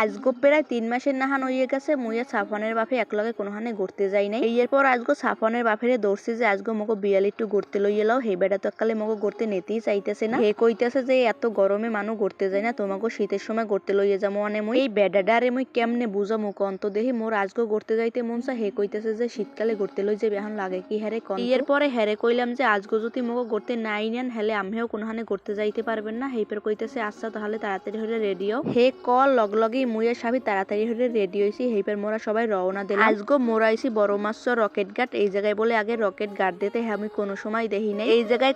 আজগো প্রায় 3 মাসের নাহান হইয়ে গেছে মুইয়া সাফনের বাপে একলগে কোনোখানে ঘুরতে যাই নাই। এরপর আজগো সাফনের বাপেরে দৌড়ছি যে আজগো মগো বিয়ালি একটু ঘুরতে লইয়ে লাও। হে বেটা তো কালে মগো ঘুরতে নেতেই চাইতেছে না। হে কইতেছে যে এত গরমে মানুষ ঘুরতে যায় না, তোমাকে শীতের সময় ঘুরতে লইয়ে যাবো মানে মুই। এই বেডাডারে মুই কেমনে বুঝামু কন্ত দেহি মোর আজগো ঘুরতে যাইতে মন চা। হে কইতেছে যে শীতকালে ঘুরতে লই যাবে, এখন লাগে কি হারে কন। এরপরে হেরে কইলাম যে আজগো যদি মগো ঘুরতে নাই নেন হেলে আমিও কোনোখানে ঘুরতে যাইতে পারবেন না। হেইপর কইতেছে আচ্ছা তাহলে তাড়াতাড়ি হলে রেডিও। হে কল লগলগেই মুইয়া সাবি তাড়াতাড়ি হলে রেডি হইছি। হেইপর মোরা সবাই রওনা দিলাম। আজগো মোরা আইছি বড় মাছ রকেট ঘাট। এই জায়গায় বলে আগে রকেট ঘাট দিতে, হ্যাঁ আমি কোনো সময় দেখি নাই। এই জায়গায়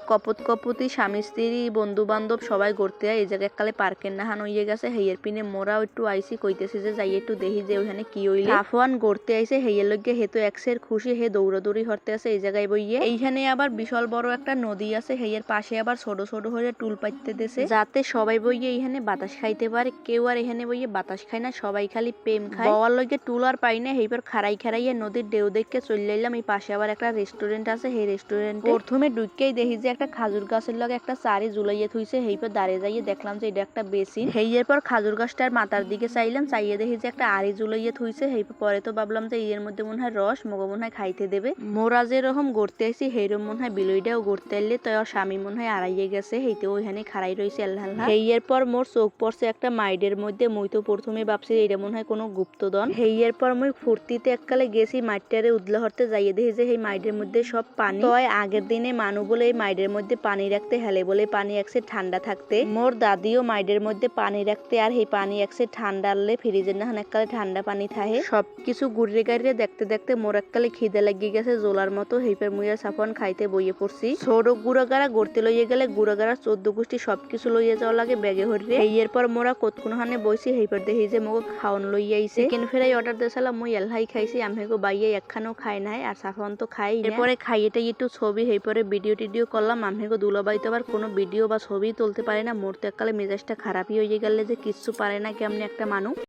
কপতি স্বামী স্ত্রী বন্ধু বান্ধব সবাই ঘুরতে হয়। এই জায়গায় কালে পার্কের নাহান হইয়ে গেছে। হেয়ের পিনে মোরাও একটু আইছি, কইতেছি যে যাই একটু দেখি যে ওখানে কি হইলে। সাফওয়ান ঘুরতে আইছে, হেয়ের লগে হে তো একসের খুশি, হে দৌড়াদৌড়ি হরতে আছে এই জায়গায় বইয়ে। এইখানে আবার বিশাল বড় একটা নদী আছে, হেয়ের পাশে আবার ছোট ছোট হয়ে টুল পাইতে দেছে যাতে সবাই বইয়ে এইখানে বাতাস খাইতে পারে। কেউ আর এখানে বইয়ে বাতাস খায় না, সবাই খালি প্রেম খায়। বওয়ার লগে টুল আর পাই না। হেইপর খারাইয়ে নদীর ঢেউ দেখে চলে এলাম। এই পাশে আবার একটা রেস্টুরেন্ট আছে, সেই রেস্টুরেন্ট প্রথমে ঢুকেই দেখি যে একটা খাজুর গাছের লগে একটা চারি ঝুলাইয়ে থুইছে। হেইপর দাঁড়িয়ে যাইয়ে দেখলাম যে এটা একটা বেসিন। হেইয়ের পর খাজুর গাছটার মাথার দিকে চাইলাম, চাইয়ে দেখি যে একটা আড়ি ঝুলাইয়ে থুইছে। হেইপর পরে তো ভাবলাম যে এর মধ্যে মনে হয় রস মগো মনে হয় খাইতে দেবে। মোরা যেরকম গড়তে আইছি সেইরকম মনে হয় বিলইটাও গড়তে আইলে তো স্বামী মনে হয় আড়াইয়ে গেছে। হেইতে ওইখানে খাড়াই রয়েছে আল্লাহ। হেইয়ের পর মোর চোখ পড়ছে একটা মাইডের মধ্যে। মুই তো প্রথমে ভাবছি এটা মনে হয় কোনো গুপ্তধন। হেইয়ের পর মুই ফুর্তিতে এককালে গেছি মাইটারে উদলা হরতে যাইয়ে দেখি যে এই মাইডের মধ্যে সব পানি। তো আগের দিনে মানু বলে এই মাইডের মধ্যে পানি রাখতে, হেলে বলে পানি একসে ঠান্ডা থাকতে। মোর দাদিও মাইডের মধ্যে পানি রাখতে, আর এই পানি একসে ঠান্ডা আনলে ফ্রিজের না এককালে ঠান্ডা পানি থাকে। সবকিছু ঘুরে গাড়িয়ে দেখতে দেখতে মোর এককালে খিদে লাগিয়ে গেছে জোলার মতো। হেইপর মুইয়া সাফন খাইতে বইয়ে পড়ছি। ছোট গুড়াগাড়া গড়তে লইয়ে গেলে গুড়াগাড়া 14 গোষ্ঠী সবকিছু লইয়ে যাওয়া লাগে ব্যাগে হরিয়ে। হেইয়ের পর মোরা কতক্ষণহানে বইছি। হেইপর দেখি যে মগো খাওয়ান লইয়া আইছে। চিকেন ফ্রাই অর্ডার দিয়েছিলাম, মুই এলহাই খাইছি। আমি বাইয়ে একখানেও খাই নাই, আর সাফন তো খাই। এরপরে খাইয়েটাই একটু ছবি হেইপরে ভিডিও করলাম। আমি দুলাবাই তো আবার কোনো ভিডিও বা ছবি তুলতে পারে না। মোর তো এককালে মেজাজটা খারাপই হয়ে গেলে যে কিচ্ছু পারে না কেমনি একটা মানুষ।